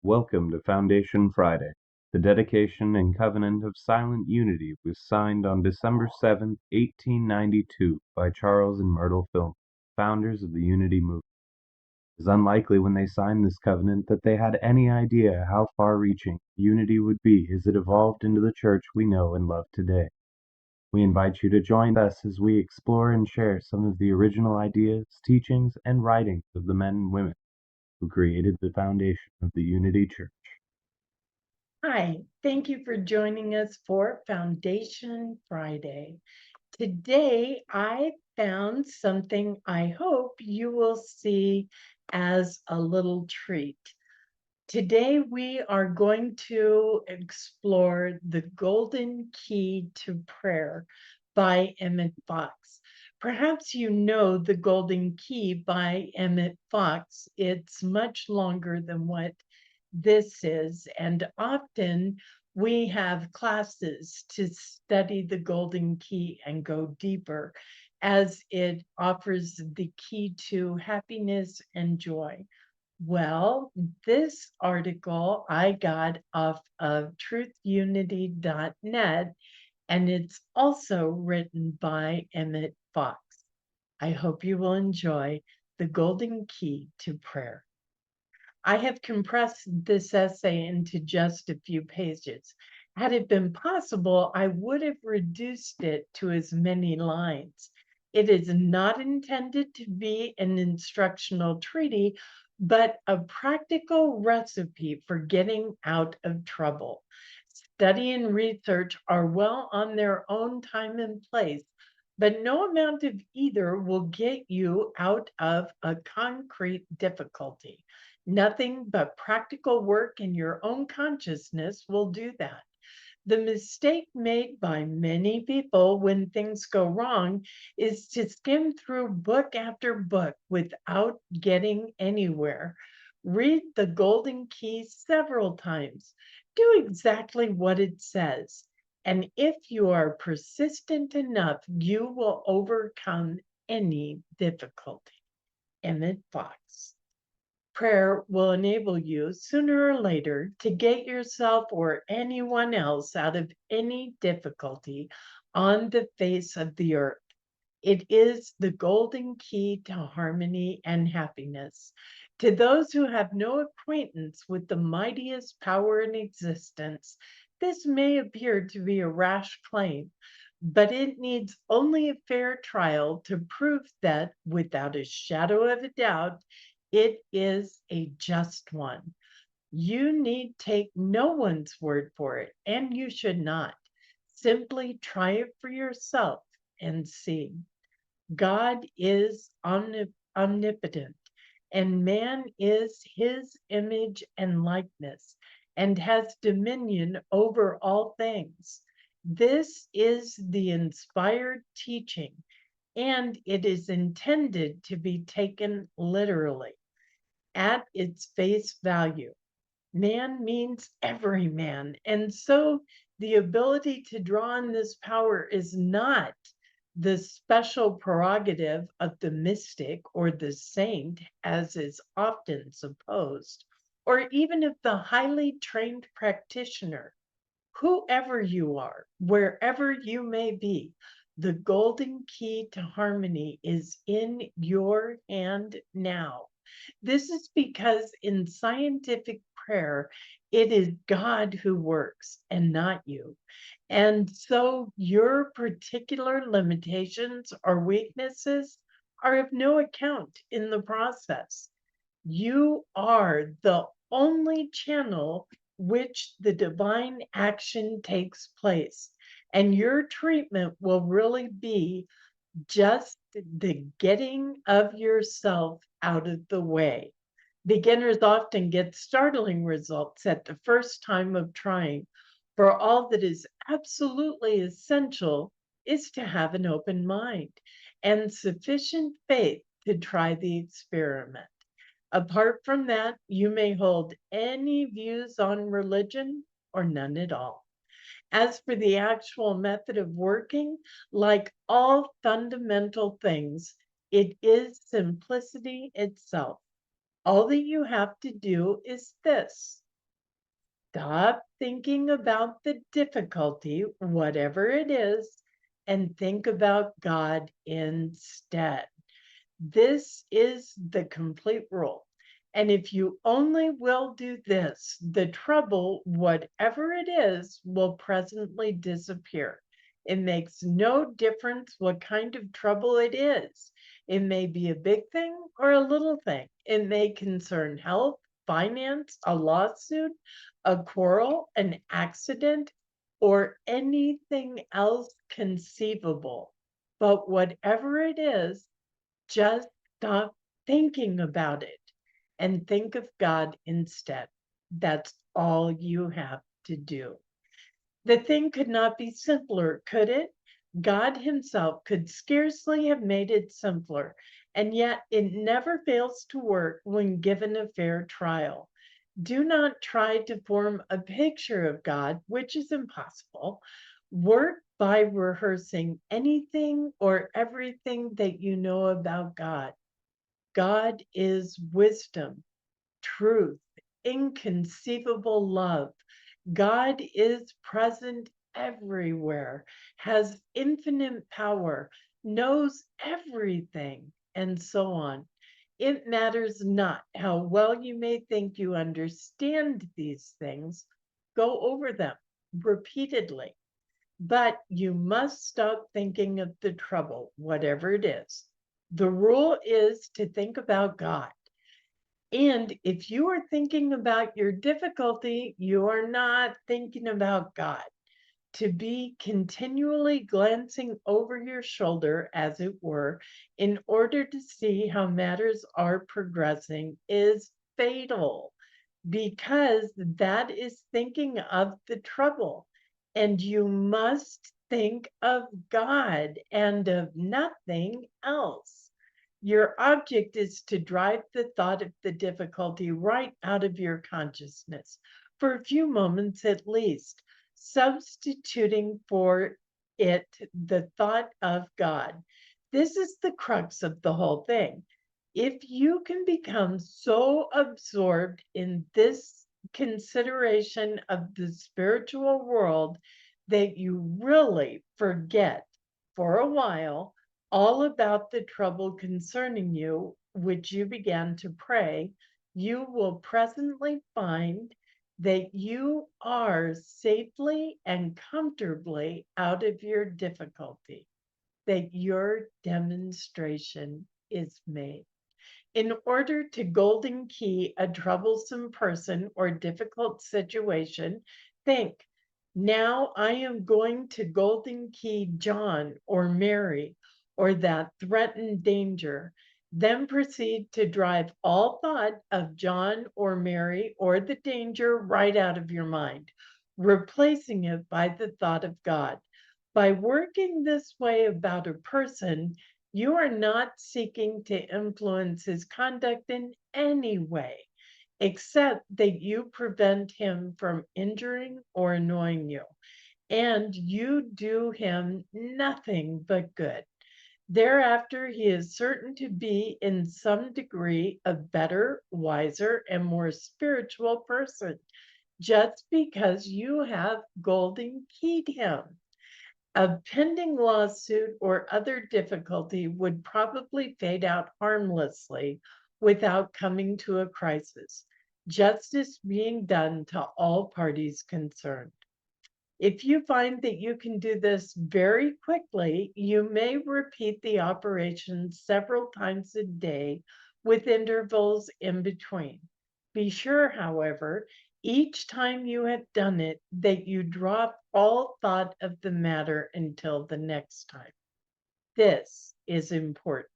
Welcome to Foundation Friday. The dedication and covenant of silent unity was signed on December 7th, 1892 by Charles and Myrtle Fillmore, founders of the Unity movement. It is unlikely when they signed this covenant that they had any idea how far-reaching unity would be as it evolved into the church we know and love today. We invite you to join us as we explore and share some of the original ideas, teachings, and writings of the men and women who created the foundation of the Unity Church. Hi, thank you for joining us for Foundation Friday. Today, I found something I hope you will see as a little treat. Today, we are going to explore The Golden Key to Prayer by Emmett Fox. Perhaps you know The Golden Key by Emmett Fox. It's much longer than what this is, and often we have classes to study the Golden Key and go deeper as it offers the key to happiness and joy. Well, this article I got off of truthunity.net, and it's also written by Emmett Fox. I hope you will enjoy The Golden Key to Prayer. I have compressed this essay into just a few pages. Had it been possible, I would have reduced it to as many lines. It is not intended to be an instructional treatise, but a practical recipe for getting out of trouble. Study and research are well on their own time and place, but no amount of either will get you out of a concrete difficulty. Nothing but practical work in your own consciousness will do that. The mistake made by many people when things go wrong is to skim through book after book without getting anywhere. Read the Golden Key several times. Do exactly what it says. And if you are persistent enough, you will overcome any difficulty. Emmett Fox. Prayer will enable you sooner or later to get yourself or anyone else out of any difficulty on the face of the earth. It is the golden key to harmony and happiness. To those who have no acquaintance with the mightiest power in existence, this may appear to be a rash claim, but it needs only a fair trial to prove that, without a shadow of a doubt, it is a just one. You need take no one's word for it, and you should not. Simply try it for yourself and see. God is omnipotent, and man is his image and likeness, and has dominion over all things. This is the inspired teaching, and it is intended to be taken literally at its face value. Man means every man, and so the ability to draw on this power is not the special prerogative of the mystic or the saint, as is often supposed, or even of the highly trained practitioner. Whoever you are, wherever you may be, the golden key to harmony is in your hand now. This is because in scientific prayer, it is God who works and not you. And so your particular limitations or weaknesses are of no account in the process. You are the only channel which the divine action takes place. And your treatment will really be just the getting of yourself out of the way. Beginners often get startling results at the first time of trying, for all that is absolutely essential is to have an open mind and sufficient faith to try the experiment. Apart from that, you may hold any views on religion or none at all. As for the actual method of working, like all fundamental things, it is simplicity itself. All that you have to do is this: Stop thinking about the difficulty, whatever it is, and think about God instead. This is the complete rule. And if you only will do this, the trouble, whatever it is, will presently disappear. It makes no difference what kind of trouble it is. It may be a big thing or a little thing. It may concern health, finance, a lawsuit, a quarrel, an accident, or anything else conceivable. But whatever it is, just stop thinking about it and think of God instead. That's all you have to do. The thing could not be simpler, could it? God Himself could scarcely have made it simpler, and yet it never fails to work when given a fair trial. Do not try to form a picture of God, which is impossible. Work by rehearsing anything or everything that you know about God. God is wisdom, truth, inconceivable love. God is present everywhere, has infinite power, knows everything, and so on. It matters not how well you may think you understand these things, go over them repeatedly. But you must stop thinking of the trouble, whatever it is. The rule is to think about God. And if you are thinking about your difficulty, you are not thinking about God. To be continually glancing over your shoulder, as it were, in order to see how matters are progressing is fatal, because that is thinking of the trouble. And you must think of God and of nothing else. Your object is to drive the thought of the difficulty right out of your consciousness, for a few moments at least, substituting for it the thought of God. This is the crux of the whole thing. If you can become so absorbed in this consideration of the spiritual world that you really forget for a while all about the trouble concerning you, which you began to pray, you will presently find that you are safely and comfortably out of your difficulty, that your demonstration is made. In order to golden key a troublesome person or difficult situation, think, now I am going to golden key John or Mary or that threatened danger. Then proceed to drive all thought of John or Mary or the danger right out of your mind, replacing it by the thought of God. By working this way about a person, you are not seeking to influence his conduct in any way, except that you prevent him from injuring or annoying you, and you do him nothing but good. Thereafter, he is certain to be in some degree a better, wiser, and more spiritual person, just because you have golden keyed him. A pending lawsuit or other difficulty would probably fade out harmlessly without coming to a crisis, justice being done to all parties concerned. If you find that you can do this very quickly, you may repeat the operation several times a day with intervals in between. Be sure, however, each time you have done it, that you drop all thought of the matter until the next time. This is important.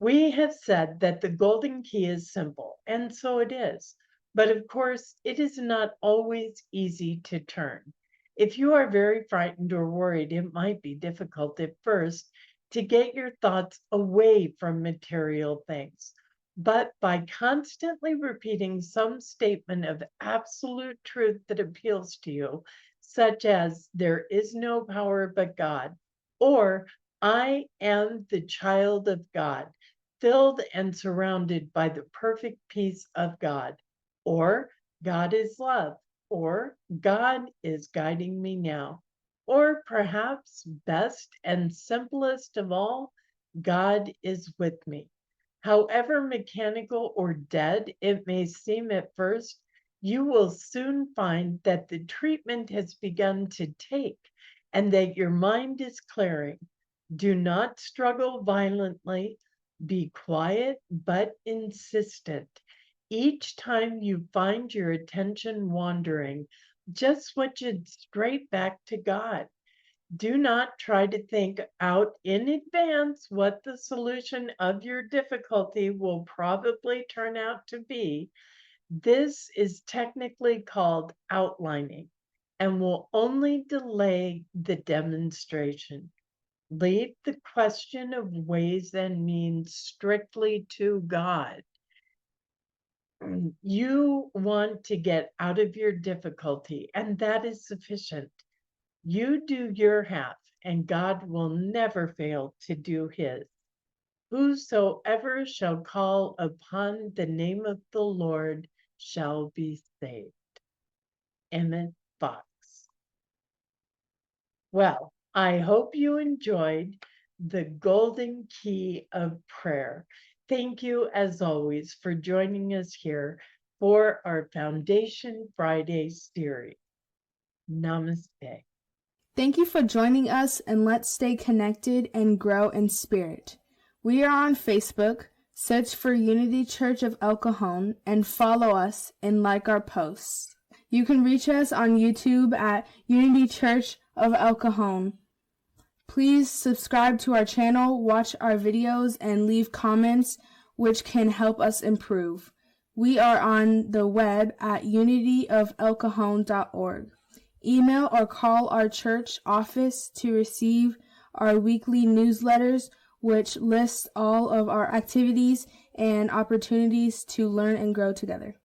We have said that the golden key is simple, and so it is. But of course, it is not always easy to turn. If you are very frightened or worried, it might be difficult at first to get your thoughts away from material things. But by constantly repeating some statement of absolute truth that appeals to you, such as, there is no power but God, or I am the child of God, filled and surrounded by the perfect peace of God, or God is love, or God is guiding me now. Or perhaps best and simplest of all, God is with me. However mechanical or dead it may seem at first, you will soon find that the treatment has begun to take and that your mind is clearing. Do not struggle violently. Be quiet but insistent. Each time you find your attention wandering, just switch it straight back to God. Do not try to think out in advance what the solution of your difficulty will probably turn out to be. This is technically called outlining and will only delay the demonstration. Leave the question of ways and means strictly to God. You want to get out of your difficulty, and that is sufficient. You do your half, and God will never fail to do his. Whosoever shall call upon the name of the Lord shall be saved. Emmett Fox. Well, I hope you enjoyed the golden key of prayer. Thank you, as always, for joining us here for our Foundation Friday series. Namaste. Thank you for joining us, and let's stay connected and grow in spirit. We are on Facebook. Search for Unity Church of El Cajon and follow us and like our posts. You can reach us on YouTube at Unity Church of El Cajon. Please subscribe to our channel, watch our videos, and leave comments which can help us improve. We are on the web at unityofelcajon.org. Email or call our church office to receive our weekly newsletters, which lists all of our activities and opportunities to learn and grow together.